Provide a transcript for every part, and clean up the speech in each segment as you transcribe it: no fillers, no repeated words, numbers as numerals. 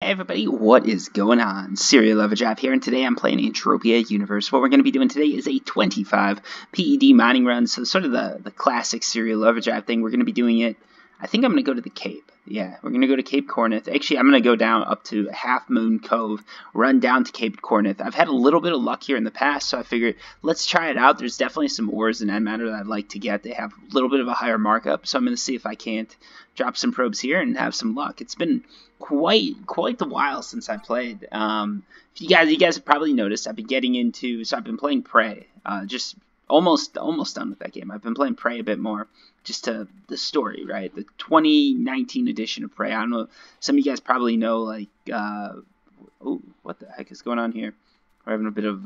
Hey everybody, what is going on? CerealOverdrive here, and today I'm playing Entropia Universe. What we're going to be doing today is a 25 PED mining run, so sort of the classic CerealOverdrive thing. We're going to be doing it. I think I'm going to go to the Cape. Yeah, we're going to go to Cape Corinth. Actually, I'm going to go down up to Half Moon Cove, run down to Cape Corinth. I've had a little bit of luck here in the past, so I figured let's try it out. There's definitely some ores and end matter that I'd like to get. They have a little bit of a higher markup, so I'm going to see if I can't drop some probes here and have some luck. It's been quite the while since I played. You guys have probably noticed I've been getting into, so I've been playing Prey, just almost done with that game. I've been playing Prey a bit more, just to the story, right? The 2019 edition of Prey. I don't know, some of you guys probably know, like, oh, what the heck is going on here? We're having a bit of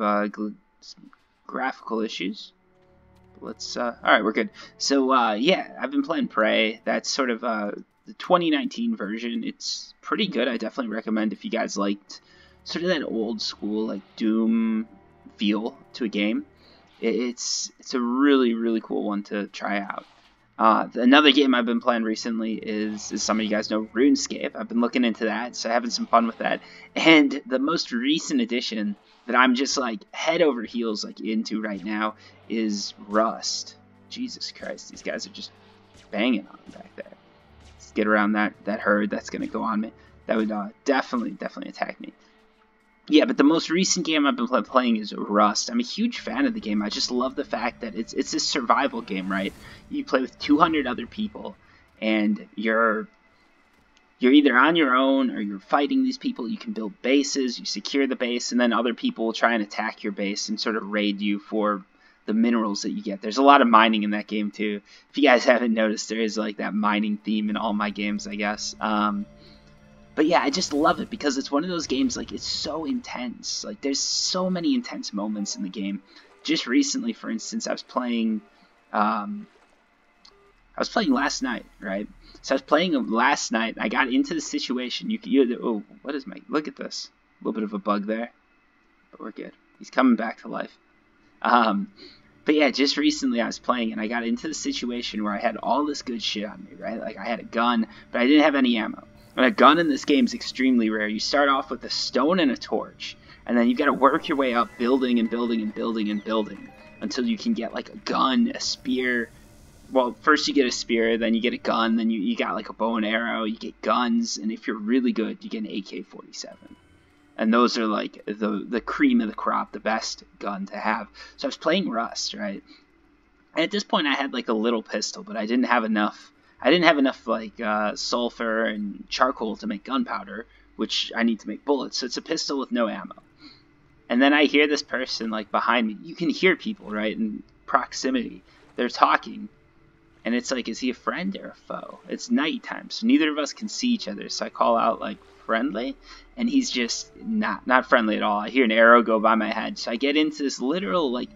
graphical issues. Let's, alright, we're good. So, yeah, I've been playing Prey. That's sort of, the 2019 version. It's pretty good. I definitely recommend if you guys liked sort of that old school, like, Doom feel to a game. It's a really cool one to try out. Another game I've been playing recently is some of you guys know, RuneScape. I've been looking into that, so having some fun with that. And the most recent addition that I'm just like head over heels like into right now is Rust. Jesus Christ, these guys are just banging on back there. Let's get around that herd that's gonna go on me. That would definitely attack me. Yeah, but the most recent game I've been playing is Rust. I'm a huge fan of the game. I just love the fact that it's a survival game, right? You play with 200 other people, and you're either on your own or you're fighting these people. You can build bases, you secure the base, and then other people will try and attack your base and sort of raid you for the minerals that you get. There's a lot of mining in that game too. If you guys haven't noticed, there is like that mining theme in all my games, I guess. But yeah, I just love it because it's one of those games, like, it's so intense. Like, there's so many intense moments in the game. Just recently, for instance, I was playing last night, right? So I was playing last night. I got into the situation. Oh, what is look at this. A little bit of a bug there. But we're good. He's coming back to life. But yeah, just recently I was playing and I got into the situation where I had all this good shit on me, right? Like, I had a gun, but I didn't have any ammo. And a gun in this game is extremely rare. You start off with a stone and a torch, and then you've got to work your way up, building and building and building and building, until you can get like a gun, a spear. Well, first you get a spear, then you get a gun, then you got like a bow and arrow, you get guns, and if you're really good, you get an AK-47. And those are like the cream of the crop, the best gun to have. So I was playing Rust, right? And at this point I had like a little pistol, but I didn't have enough. Like sulfur and charcoal to make gunpowder, which I need to make bullets. So it's a pistol with no ammo. And then I hear this person like behind me. You can hear people, right, in proximity. They're talking. And it's like, is he a friend or a foe? It's nighttime, so neither of us can see each other. So I call out like, friendly? And he's just not friendly at all. I hear an arrow go by my head. So I get into this literal like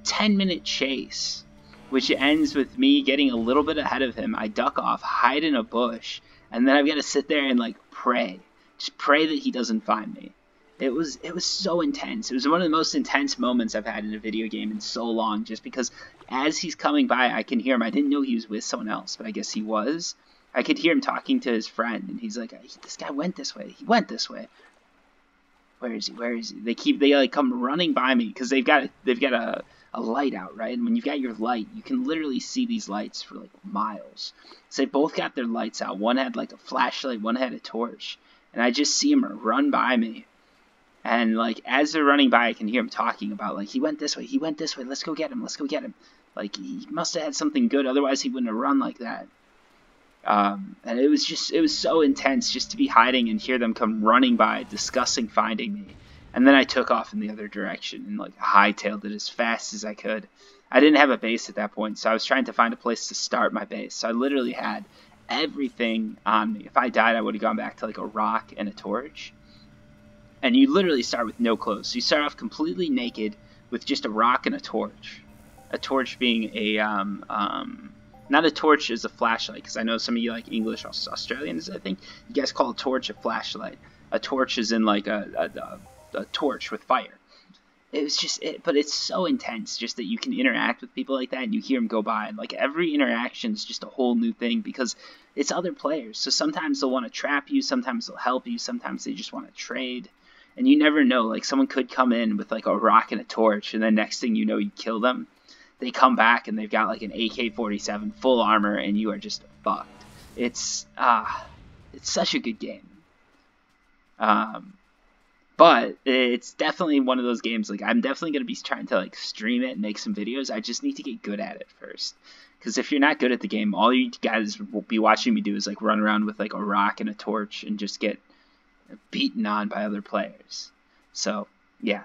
10-minute chase, which ends with me getting a little bit ahead of him. I duck off, hide in a bush, and then I've got to sit there and like pray. Just pray that he doesn't find me. It was so intense. It was one of the most intense moments I've had in a video game in so long, just because as he's coming by, I can hear him. I didn't know he was with someone else, but I guess he was. I could hear him talking to his friend, and he's like, this guy went this way. He went this way. Where is he? Where is he? They like come running by me because they've got a light out, right? And when you've got your light, you can literally see these lights for like miles. So they both got their lights out. One had like a flashlight, one had a torch. And I just see them run by me. And like as they're running by, I can hear him talking about like, he went this way, let's go get him, Like, he must have had something good, otherwise he wouldn't have run like that. And it was so intense just to be hiding and hear them come running by, discussing finding me. And then I took off in the other direction and like hightailed it as fast as I could. I didn't have a base at that point, so I was trying to find a place to start my base. So I literally had everything on me. If I died, I would have gone back to like a rock and a torch. And you literally start with no clothes. So you start off completely naked with just a rock and a torch. A torch being a not a torch as a flashlight, because I know some of you like English Australians, I think you guys call a torch a flashlight. A torch is in like a torch with fire. it was just but it's so intense just that you can interact with people like that and you hear them go by, and like every interaction is just a whole new thing because it's other players. So sometimes they'll want to trap you, sometimes they'll help you, sometimes they just want to trade, and you never know. Like someone could come in with like a rock and a torch, and then next thing you know, you kill them. They come back and they've got like an AK-47 full armor, and you are just fucked. It's such a good game. But it's definitely one of those games, like, I'm definitely going to be trying to, like, stream it and make some videos. I just need to get good at it first. Because if you're not good at the game, all you guys will be watching me do is, like, run around with, like, a rock and a torch and just get beaten on by other players. So, yeah.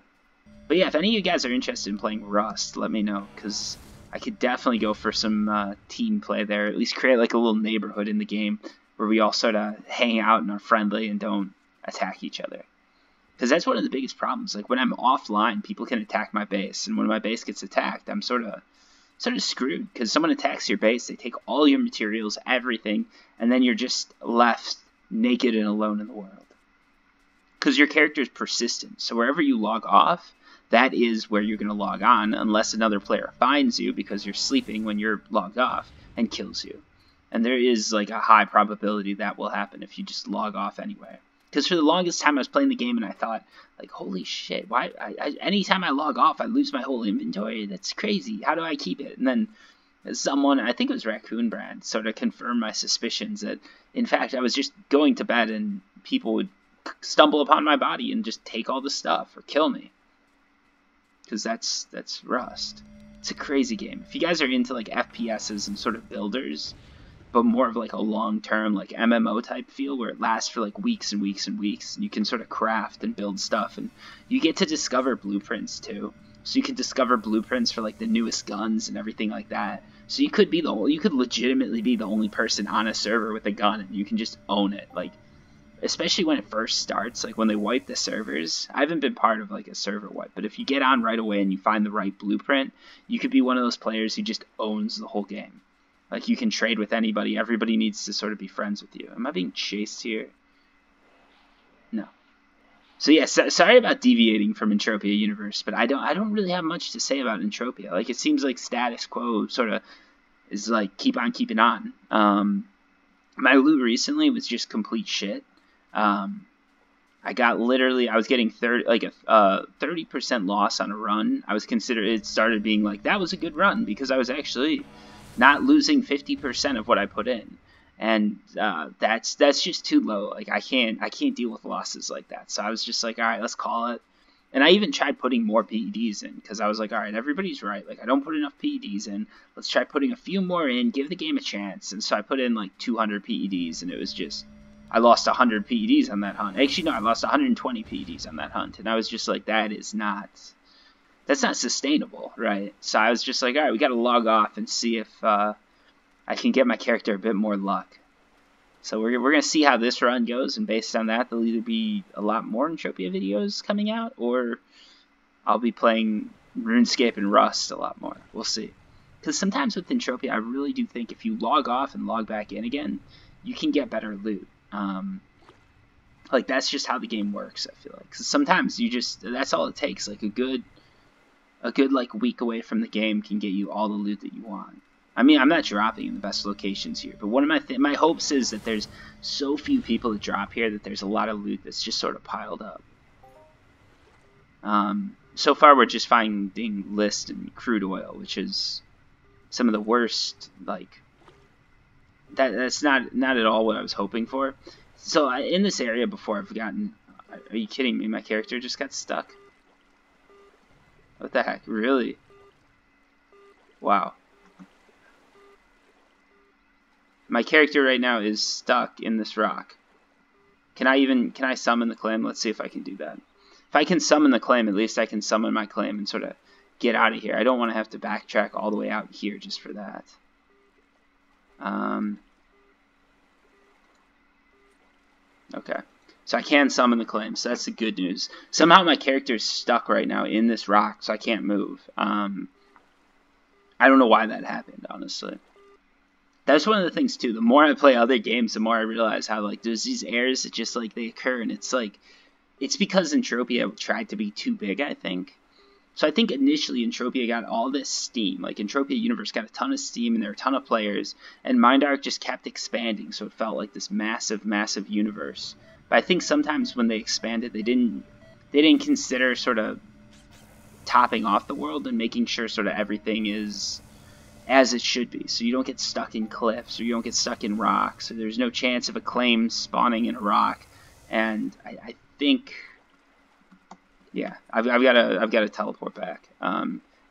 But, yeah, if any of you guys are interested in playing Rust, let me know. Because I could definitely go for some team play there. At least create, like, a little neighborhood in the game where we all sort of hang out and are friendly and don't attack each other. Because that's one of the biggest problems. Like when I'm offline, people can attack my base, and when my base gets attacked, I'm sort of screwed. Because someone attacks your base, they take all your materials, everything, and then you're just left naked and alone in the world. Because your character is persistent, so wherever you log off, that is where you're going to log on, unless another player finds you because you're sleeping when you're logged off and kills you. And there is like a high probability that will happen if you just log off anywhere. Because for the longest time I was playing the game and I thought, like, holy shit, why? Anytime I log off, I lose my whole inventory. That's crazy. How do I keep it? And then someone, I think it was Raccoon Brand, sort of confirmed my suspicions that, in fact, I was just going to bed and people would stumble upon my body and just take all the stuff or kill me. Because that's Rust. It's a crazy game. If you guys are into, like, FPSs and sort of builders, but more of like a long-term like MMO type feel where it lasts for like weeks and weeks and weeks, and you can sort of craft and build stuff, and you get to discover blueprints too. So you can discover blueprints for like the newest guns and everything like that. So you could legitimately be the only person on a server with a gun, and you can just own it. Like, especially when it first starts, like when they wipe the servers. I haven't been part of like a server wipe, but if you get on right away and you find the right blueprint, you could be one of those players who just owns the whole game. Like, you can trade with anybody. Everybody needs to sort of be friends with you. Am I being chased here? No. So, yeah, sorry about deviating from Entropia Universe, but I don't really have much to say about Entropia. Like, it seems like status quo sort of is, like, keep on keeping on. My loot recently was just complete shit. I was getting 30% loss on a run. It started being like, that was a good run, because I was actually not losing 50% of what I put in, and that's just too low. Like I can't deal with losses like that. So I was just like, all right, let's call it. And I even tried putting more PEDs in, because I was like, all right, everybody's right. Like I don't put enough PEDs in. Let's try putting a few more in, give the game a chance. And so I put in like 200 PEDs, and it was just, I lost 100 PEDs on that hunt. Actually, no, I lost 120 PEDs on that hunt, and I was just like, that's not sustainable, right? So I was just like, all right, we got to log off and see if I can get my character a bit more luck. So we're going to see how this run goes, and based on that, there'll either be a lot more Entropia videos coming out, or I'll be playing RuneScape and Rust a lot more. We'll see. Because sometimes with Entropia, I really do think if you log off and log back in again, you can get better loot. Like, that's just how the game works, I feel like. Because sometimes that's all it takes. Like, a good like week away from the game can get you all the loot that you want. I mean, I'm not dropping in the best locations here, but one of my hopes is that there's so few people that drop here that there's a lot of loot that's just sort of piled up. So far we're just finding list and crude oil, which is some of the worst. Like, that's not at all what I was hoping for. So in this area before, I've gotten. Are you kidding me? My character just got stuck. What the heck? Really? Wow. My character right now is stuck in this rock. Can I summon the claim? Let's see if I can do that. If I can summon the claim, at least I can summon my claim and sort of get out of here. I don't want to have to backtrack all the way out here just for that. Okay. So I can summon the claim, so that's the good news. Somehow my character is stuck right now in this rock, so I can't move. I don't know why that happened, honestly. That's one of the things, too. The more I play other games, the more I realize how, like, there's these errors that just, like, they occur, and it's, like, it's because Entropia tried to be too big, I think. So I think initially Entropia got all this steam, like Entropia Universe got a ton of steam and there were a ton of players, and Mindark just kept expanding, so it felt like this massive, massive universe. But I think sometimes when they expanded, they didn't consider sort of topping off the world and making sure sort of everything is as it should be, so you don't get stuck in cliffs or you don't get stuck in rocks, or there's no chance of a claim spawning in a rock. And I think, yeah, I've got to teleport back.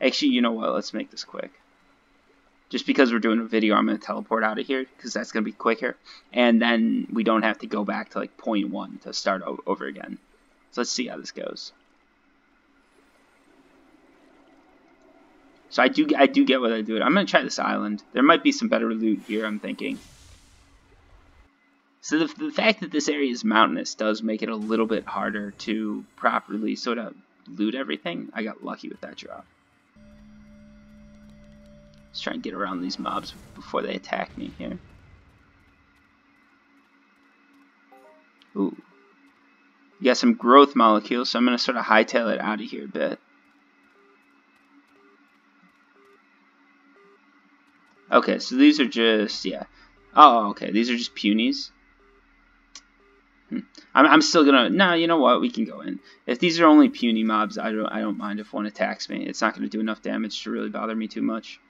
Actually, you know what? Let's make this quick. Just because we're doing a video, I'm going to teleport out of here because that's going to be quicker, and then we don't have to go back to like point 1 to start over again. So let's see how this goes. So I do get what I do. I'm going to try this island. There might be some better loot here, I'm thinking. So the fact that this area is mountainous does make it a little bit harder to properly sort of loot everything. I got lucky with that drop. Let's try and get around these mobs before they attack me here. Ooh. You got some growth molecules, so I'm going to sort of hightail it out of here a bit. Okay, so these are just, yeah. Oh, okay, these are just punies. I'm still gonna, no, you know what, we can go in. If these are only puny mobs, I don't mind if one attacks me. It's not gonna do enough damage to really bother me too much.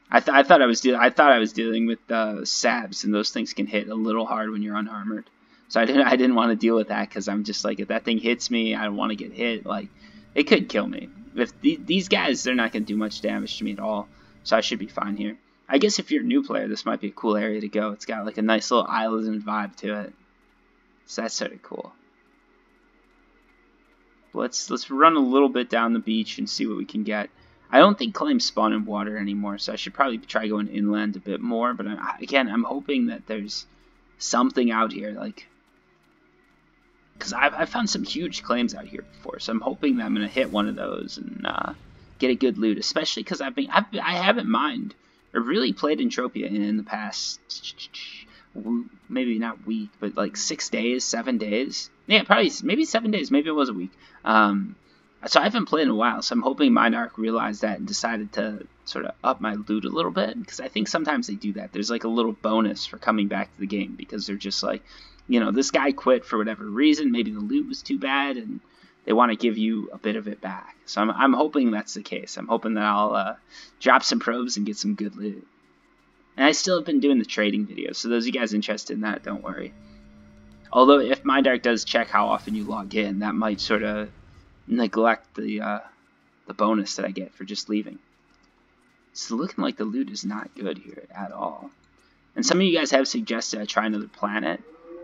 I thought I was dealing with sabs, and those things can hit a little hard when you're unarmored. So I didn't want to deal with that because I'm just like, if that thing hits me, I don't want to get hit. Like, it could kill me. If these guys, they're not gonna do much damage to me at all, so I should be fine here. I guess if you're a new player, this might be a cool area to go. It's got like a nice little island vibe to it. So that's sort of cool. Let's run a little bit down the beach and see what we can get. I don't think claims spawn in water anymore, so I should probably try going inland a bit more. But again, I'm hoping that there's something out here, like, because I've found some huge claims out here before. So I'm hoping that I'm gonna hit one of those and get a good loot, especially because I haven't mined. I've really played Entropia in the past, maybe not week, but like 6 days, 7 days. Yeah, probably, maybe 7 days, maybe it was a week. So I haven't played in a while, so I'm hoping Mindark realized that and decided to sort of up my loot a little bit, because I think sometimes they do that. There's like a little bonus for coming back to the game, because they're just like, you know, this guy quit for whatever reason, maybe the loot was too bad, and they want to give you a bit of it back. So I'm hoping that's the case. I'm hoping that I'll drop some probes and get some good loot. And I still have been doing the trading videos, so those of you guys interested in that, don't worry. Although if Mindark does check how often you log in, that might sort of neglect the bonus that I get for just leaving. It's looking like the loot is not good here at all. And some of you guys have suggested I try another planet,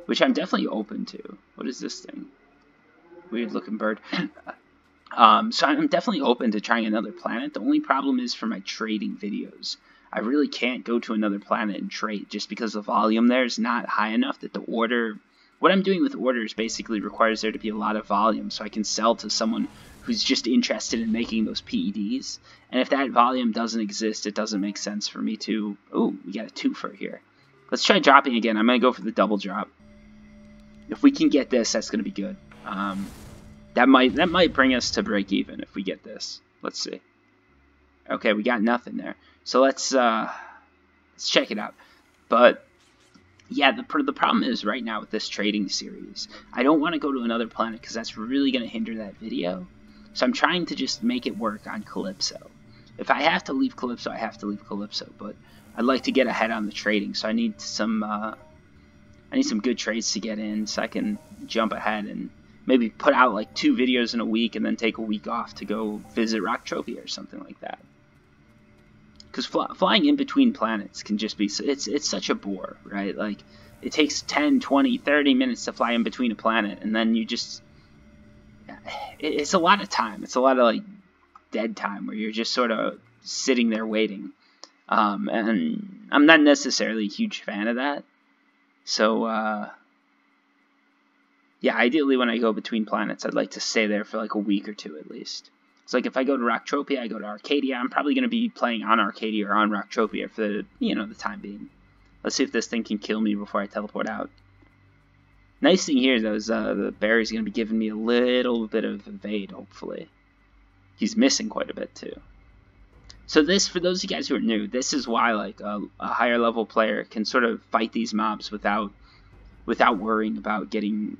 which I'm definitely open to. What is this thing? Weird looking bird. So I'm definitely open to trying another planet. The only problem is for my trading videos. I really can't go to another planet and trade just because the volume there is not high enough that the order... What I'm doing with orders basically requires there to be a lot of volume so I can sell to someone who's just interested in making those PEDs. And if that volume doesn't exist, it doesn't make sense for me to... Ooh, we got a 2 here. Let's try dropping again. I'm going to go for the double drop. If we can get this, that's going to be good. That might bring us to break even if we get this. Let's see. Okay, we got nothing there. So let's check it out. But yeah, the problem is right now with this trading series, I don't want to go to another planet because that's really going to hinder that video. So I'm trying to just make it work on Calypso. If I have to leave Calypso, I have to leave Calypso. But I'd like to get ahead on the trading, so I need some good trades to get in so I can jump ahead and maybe put out like 2 videos in a week and then take a week off to go visit Rocktropia or something like that. Because flying in between planets can just be, it's such a bore, right? Like, it takes 10, 20, 30 minutes to fly in between a planet, and then you just, it's a lot of time. It's a lot of, like, dead time where you're just sort of sitting there waiting. And I'm not necessarily a huge fan of that. So, yeah, ideally when I go between planets, I'd like to stay there for like a week or 2 at least. So like if I go to Rocktropia, I go to Arcadia, I'm probably going to be playing on Arcadia or on Rocktropia for the, the time being. Let's see if this thing can kill me before I teleport out. Nice thing here though is the berry's going to be giving me a little bit of evade, hopefully. he's missing quite a bit too. So this, for those of you guys who are new, this is why like a higher level player can sort of fight these mobs without worrying about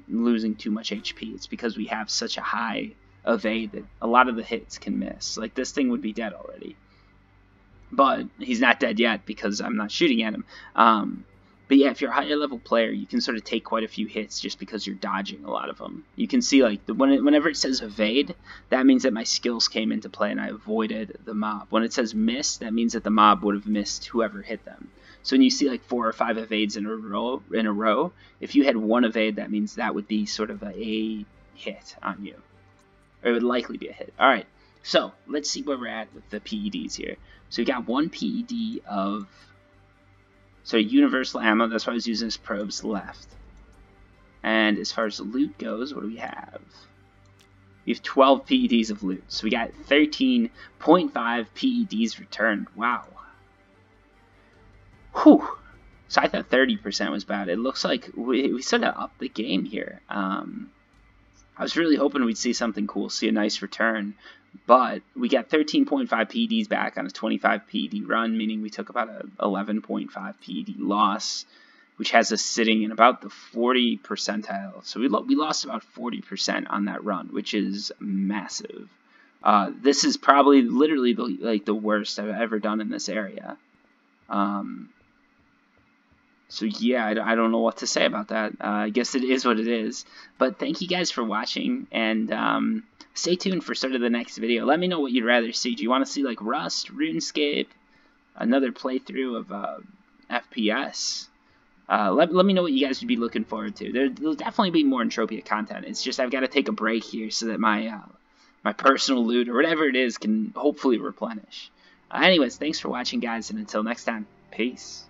losing too much HP. It's because we have such a high evade that a lot of the hits can miss. Like this thing would be dead already, but he's not dead yet because I'm not shooting at him. But yeah, if you're a higher level player, you can sort of take quite a few hits just because you're dodging a lot of them. You can see like whenever it says evade, that means that my skills came into play and I avoided the mob. When it says miss, that means that the mob would have missed whoever hit them. So when you see like 4 or 5 evades in a row, if you had one evade, that means that would be sort of a hit on you, or it would likely be a hit. All right, so let's see where we're at with the PEDs here. So we got 1 PED of universal ammo. That's why I was using this probes left. And as far as the loot goes, what do we have? We have 12 PEDs of loot. So we got 13.5 PEDs returned. Wow. Whew. So I thought 30% was bad. It looks like we sort of upped the game here. I was really hoping we'd see something cool, see a nice return. But we got 13.5 PEDs back on a 25 PED run, meaning we took about a 11.5 PED loss, which has us sitting in about the 40 percentile. So we lost about 40% on that run, which is massive. This is probably literally the worst I've ever done in this area. So yeah, I don't know what to say about that. I guess it is what it is. But thank you guys for watching, and stay tuned for sort of the next video. Let me know what you'd rather see. Do you want to see like Rust, RuneScape, another playthrough of FPS? Let me know what you guys would be looking forward to. There'll definitely be more Entropia content. It's just I've got to take a break here so that my personal loot or whatever it is can hopefully replenish. Anyways, thanks for watching, guys, and until next time, peace.